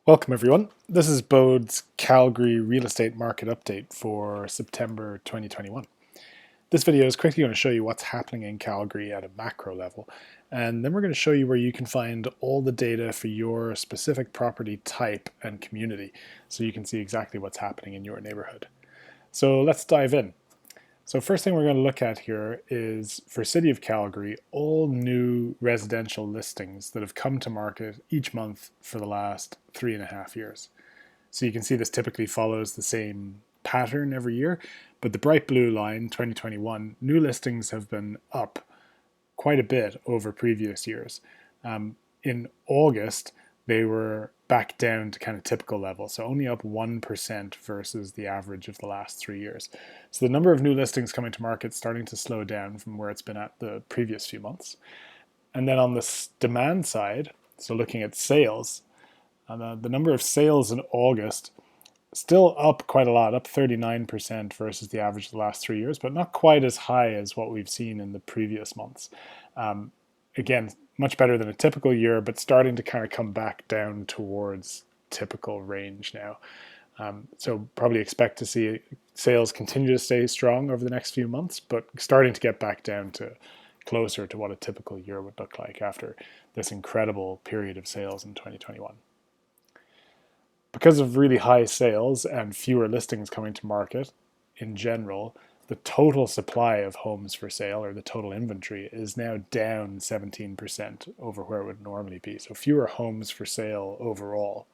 Welcome everyone. This is Bōde's Calgary real estate market update for September 2021. This video is quickly going to show you what's happening in Calgary at a macro level, and then we're going to show you where you can find all the data for your specific property type and community so you can see exactly what's happening in your neighborhood. So let's dive in. So first thing we're going to look at here is, for City of Calgary, all new residential listings that have come to market each month for the last 3.5 years. So you can see this typically follows the same pattern every year, but the bright blue line, 2021, new listings have been up quite a bit over previous years. In August, they were back down to kind of typical levels, so only up 1% versus the average of the last 3 years. So the number of new listings coming to market is starting to slow down from where it's been at the previous few months. And then on the demand side, so looking at sales, the number of sales in August still up quite a lot, up 39% versus the average of the last 3 years, but not quite as high as what we've seen in the previous months. Again, much better than a typical year, but starting to kind of come back down towards typical range now. So probably expect to see sales continue to stay strong over the next few months, but starting to get back down to closer to what a typical year would look like after this incredible period of sales in 2021. Because of really high sales and fewer listings coming to market in general, the total supply of homes for sale, or the total inventory, is now down 17% over where it would normally be. So fewer homes for sale overall.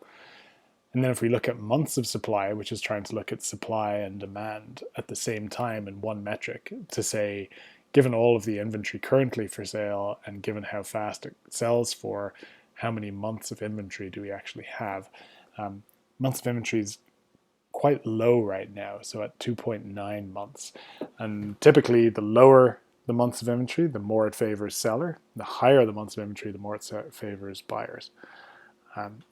And then if we look at months of supply, which is trying to look at supply and demand at the same time in one metric to say, given all of the inventory currently for sale and given how fast it sells for, how many months of inventory do we actually have? Months of inventory is quite low right now, so at 2.9 months. And typically, the lower the months of inventory, the more it favors seller. The higher the months of inventory, the more it favors buyers.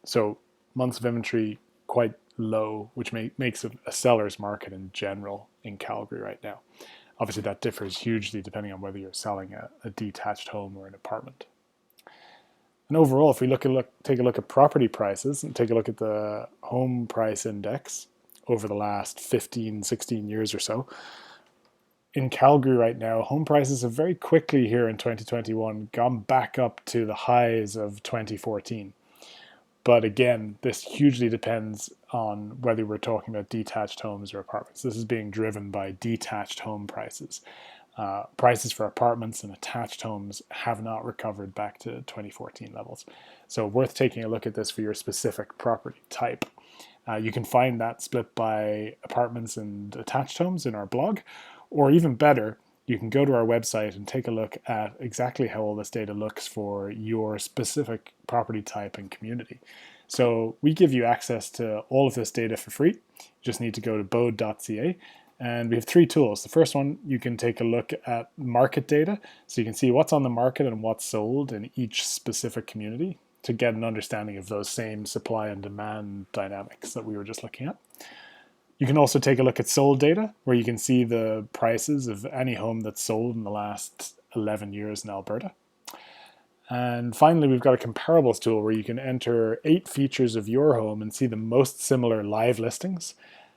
So months of inventory quite low, which makes it a seller's market in general in Calgary right now. Obviously, that differs hugely depending on whether you're selling a detached home or an apartment. And overall, if we take a look at property prices and take a look at the home price index over the last 15, 16 years or so, in Calgary right now, home prices have very quickly here in 2021 gone back up to the highs of 2014. But again, this hugely depends on whether we're talking about detached homes or apartments. This is being driven by detached home prices. Prices for apartments and attached homes have not recovered back to 2014 levels. So worth taking a look at this for your specific property type. You can find that split by apartments and attached homes in our blog, or even better, you can go to our website and take a look at exactly how all this data looks for your specific property type and community. So we give you access to all of this data for free. You just need to go to Bōde.ca. And we have 3 tools. The first one, you can take a look at market data, so you can see what's on the market and what's sold in each specific community to get an understanding of those same supply and demand dynamics that we were just looking at. You can also take a look at sold data, where you can see the prices of any home that's sold in the last 11 years in Alberta. And finally, we've got a comparables tool where you can enter 8 features of your home and see the most similar live listings.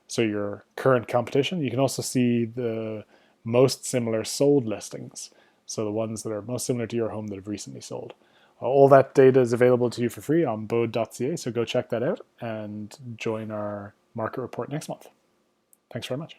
So your current competition. You can also see the most similar sold listings. So the ones that are most similar to your home that have recently sold. All that data is available to you for free on Bōde.ca, so go check that out and join our market report next month. Thanks very much.